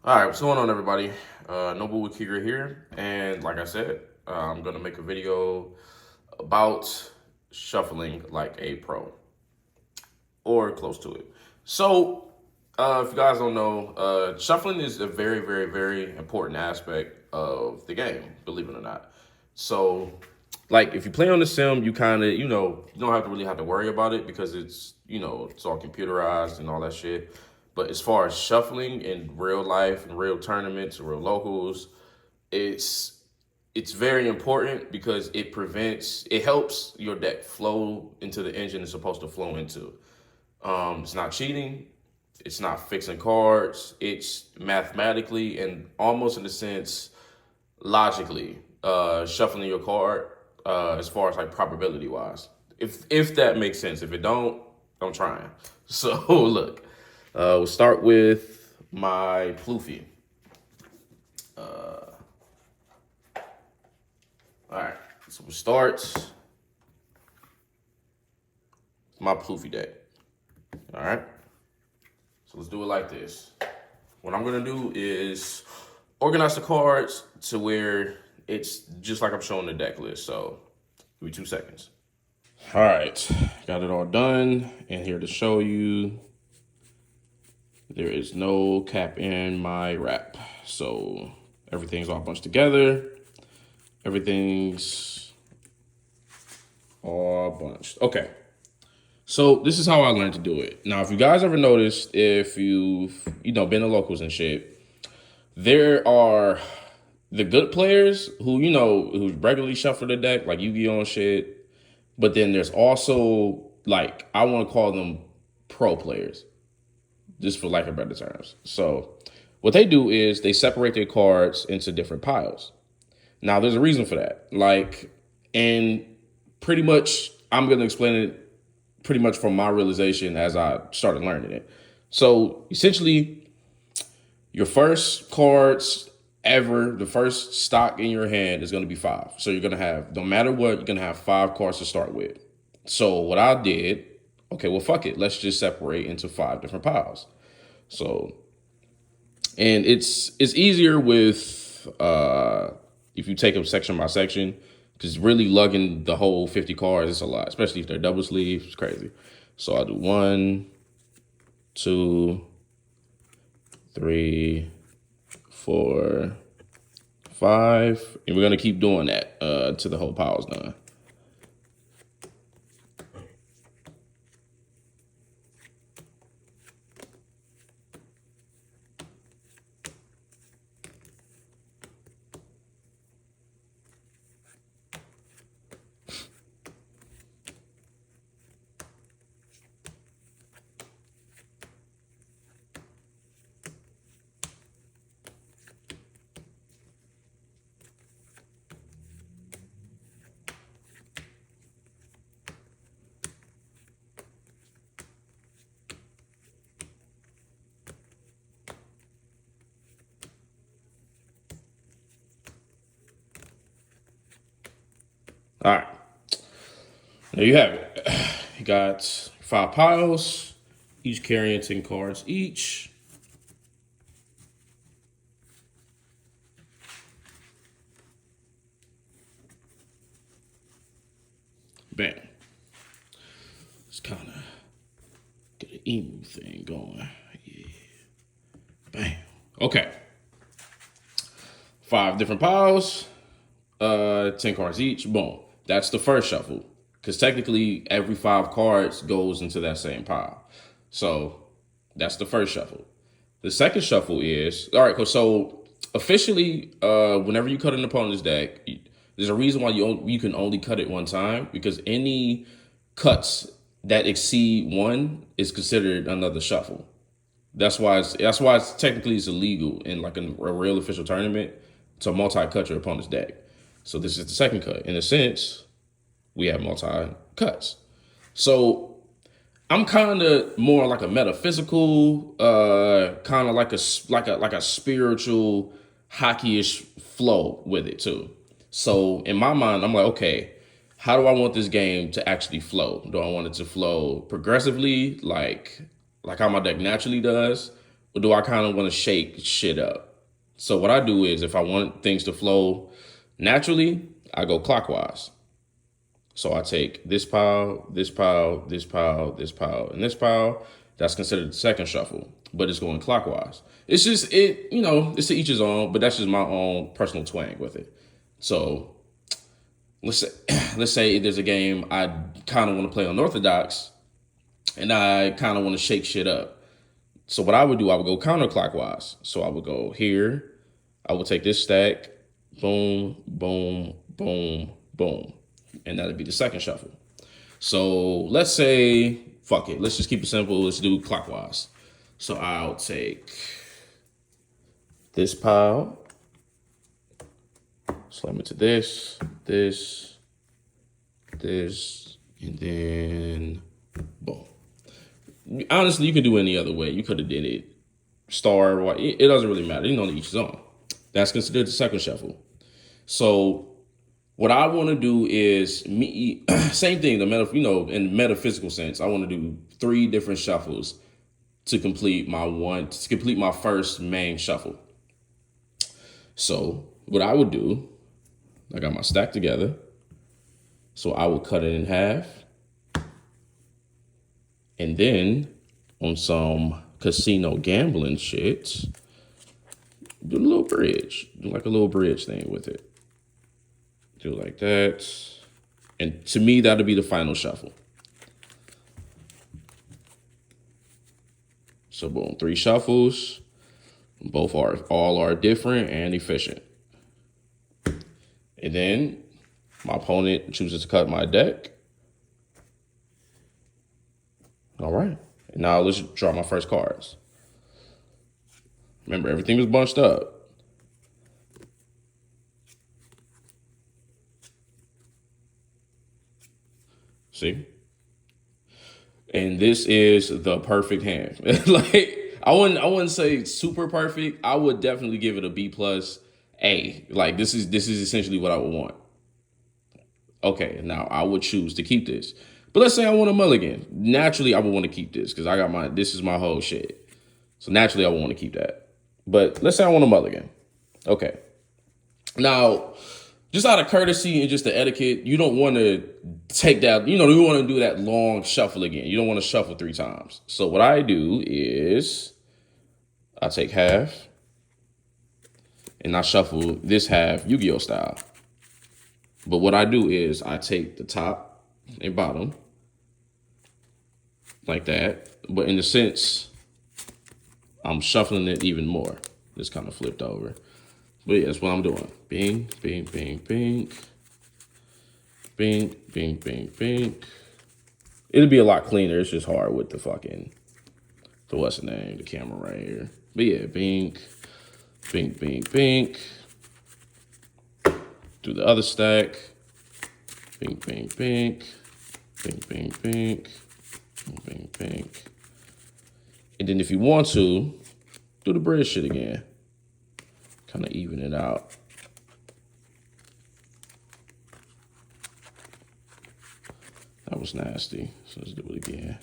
All right, what's going on, everybody? Noble Kigra here, and like I said, I'm gonna make a video about shuffling like a pro or close to it. So, if you guys don't know, shuffling is a very, very, very important aspect of the game, believe it or not. So, like if you play on the sim, you kind of, you don't have to really have to worry about it because it's all computerized and all that shit. But as far as shuffling in real life and real tournaments, real locals, it's it's very important because it helps your deck flow into the engine it's supposed to flow into. It's not cheating. It's not fixing cards. It's mathematically and almost in a sense logically shuffling your card as far as like probability wise. If that makes sense. If it don't, I'm trying. So look, we'll start with my Ploofy. All right, so we'll start my Ploofy deck. All right, so let's do it like this. What I'm gonna do is organize the cards to where it's just like I'm showing the deck list. So give me 2 seconds. All right, got it all done, and here to show you there is no cap in my wrap. So everything's all bunched together. Everything's all bunched. Okay. So this is how I learned to do it. Now, if you guys ever noticed, if you've been to locals and shit, there are the good players who regularly shuffle the deck, like Yugioh and shit. But then there's also like I want to call them pro players, just for lack of better terms. So what they do is they separate their cards into different piles. Now there's a reason for that. And pretty much I'm gonna explain it pretty much from my realization as I started learning it. So essentially, your first cards ever, the first stock in your hand is going to be 5. So you're going to have, no matter what, you're going to have 5 cards to start with. So what I did, okay, well, fuck it. Let's just separate into 5 different piles. So, and it's easier with, if you take them section by section, because really lugging the whole 50 cards is a lot, especially if they're double sleeves. It's crazy. So I'll do 1, 2, 3, 4, 5, and we're gonna keep doing that till the whole pile's done. All right, there you have it. You got 5 piles, each carrying 10 cards each. Bam. Let's kind of get an emu thing going. Yeah. Bam. Okay. 5 different piles, 10 cards each. Boom. That's the first shuffle. Because technically, every 5 cards goes into that same pile. So that's the first shuffle. The second shuffle is, all right, so officially, whenever you cut an opponent's deck, there's a reason why you can only cut it one time, because any cuts that exceed 1 is considered another shuffle. That's why it's technically it's illegal in like a real official tournament to multi-cut your opponent's deck. So this is the second cut. In a sense, we have multi-cuts. So I'm kind of more like a metaphysical, kind of like a spiritual hockeyish flow with it too. So in my mind, I'm like, okay, how do I want this game to actually flow? Do I want it to flow progressively, like how my deck naturally does, or do I kind of want to shake shit up? So what I do is if I want things to flow naturally, I go clockwise. So I take this pile, this pile, this pile, this pile, and this pile. That's considered the second shuffle, but it's going clockwise. It's just it's to each his own, but that's just my own personal twang with it. So let's say there's a game I kind of want to play unorthodox, and I kind of want to shake shit up. So what I would do, I would go counterclockwise. So I would go here. I would take this stack, boom, boom, boom, boom, and that'd be the second shuffle. So let's say, fuck it, let's just keep it simple. Let's do clockwise. So I'll take this pile, slam it to this, this, and then boom. Honestly, you could do any other way. You could have did it star, or it doesn't really matter. You know, to each his own. That's considered the second shuffle. So what I want to do is same thing. In metaphysical sense, I want to do 3 different shuffles to complete my first main shuffle. So what I would do, I got my stack together. So I would cut it in half. And then on some casino gambling shit, do a little bridge. Do like a little bridge thing with it. Do like that. And to me, that'll be the final shuffle. So boom, 3 shuffles. All are different and efficient. And then my opponent chooses to cut my deck. All right. And now let's draw my first cards. Remember, everything was bunched up. See? And this is the perfect hand. Like, I wouldn't say super perfect. I would definitely give it a B plus A. Like, this is essentially what I would want. Okay, now I would choose to keep this. But let's say I want a mulligan. Naturally, I would want to keep this because this is my whole shit. So naturally, I would want to keep that. But let's say I want a mulligan. Okay. Now, just out of courtesy and just the etiquette, you don't want to take that, you want to do that long shuffle again. You don't want to shuffle 3 times. So what I do is I take half and I shuffle this half Yu-Gi-Oh style. But what I do is I take the top and bottom like that. But in a sense, I'm shuffling it even more. Just kind of flipped over. But yeah, that's what I'm doing. Bing, bing, bing, bing. Bing, bing, bing, bing. It'll be a lot cleaner. It's just hard with the camera right here. But yeah, bing, bing, bing, bing. Do the other stack. Bing, bing, bing. Bing, bing, bing. Bing, bing, bing. And then if you want to, do the bridge shit again. Kind of even it out. That was nasty. So let's do it again.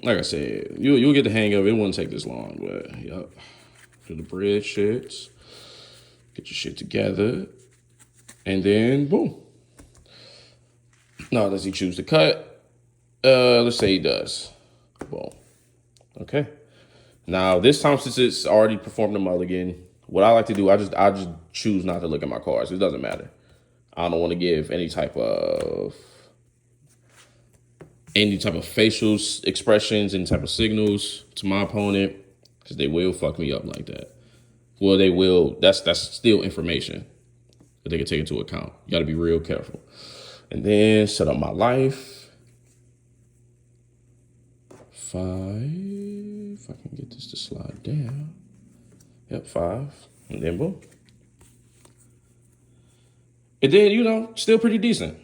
Like I said, you'll get the hang of it. It won't take this long, but yep. Do the bridge shits. Get your shit together. And then boom. Now does he choose to cut? Let's say he does. Boom. Okay. Now this time, since it's already performed a mulligan, what I like to do, I just choose not to look at my cards. It doesn't matter. I don't want to give any type of facial expressions, any type of signals to my opponent, because they will fuck me up like that. Well, they will. That's still information that they can take into account. You got to be real careful. And then set up my life. 5. If I can get this to slide down. Yep, 5. And then boom. And then, still pretty decent.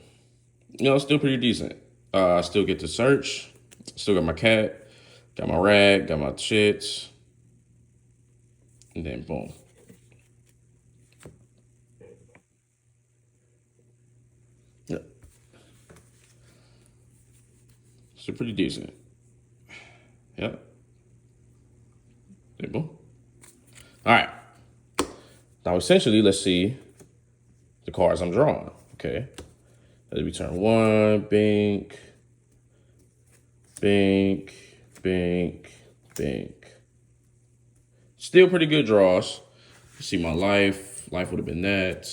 Still pretty decent. I still get to search. Still got my cat. Got my rag. Got my shits. And then boom. Yep. Still pretty decent. Yep. Boom. All right. Now, essentially, let's see the cards I'm drawing. Okay. Let me turn 1, bink, bink, bink, bink. Still pretty good draws. You see my life. Life would have been that.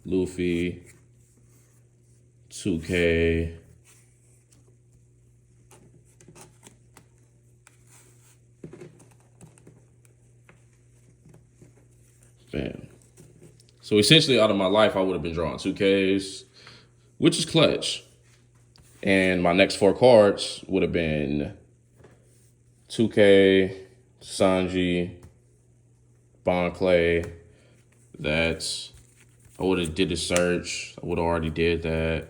Luffy. 2K. Bam. So essentially, out of my life, I would have been drawing 2Ks, which is clutch. And my next 4 cards would have been 2K, Sanji, Bon Clay. That's, I would have did a search. I would have already did that.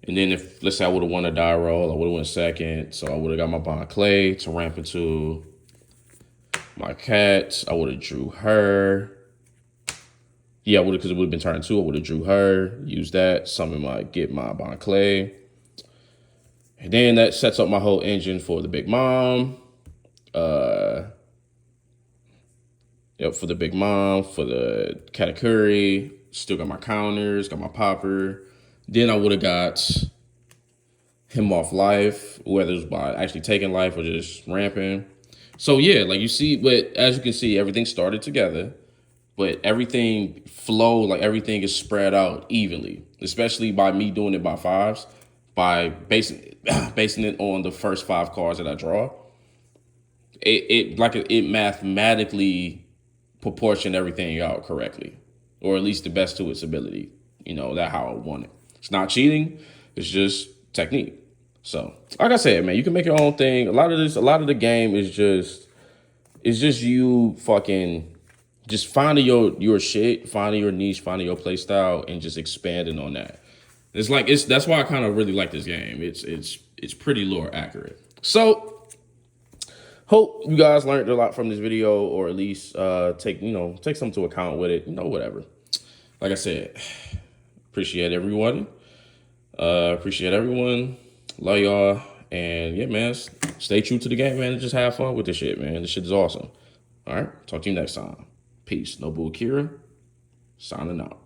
And then if, let's say I would have won a die roll, I would have went second. So I would have got my Bon Clay to ramp into my Cats. I would have drew her. Yeah, I would have, because it would have been turn 2. I would have drew her, used that, summon get my Bon Clay. And then that sets up my whole engine for the Big Mom. Yep, for the Big Mom, for the Katakuri. Still got my counters, got my popper. Then I would have got him off life, whether it's by actually taking life or just ramping. So yeah, like you see, but as you can see, everything started together, but everything flowed, like everything is spread out evenly, especially by me doing it by 5s, by basing it on the first 5 cards that I draw. It mathematically proportioned everything out correctly, or at least the best to its ability. You know, that's how I want it. It's not cheating. It's just technique. So, like I said, man, you can make your own thing. A lot of the game is just you fucking just finding your shit, finding your niche, finding your play style, and just expanding on that. That's why I kind of really like this game. It's pretty lore accurate. So, hope you guys learned a lot from this video, or at least take something to account with it. Whatever. Like I said, appreciate everyone. Love y'all. And yeah, man, stay true to the game, man, and just have fun with this shit, man. This shit is awesome. All right, talk to you next time. Peace. Nobu Akira, signing out.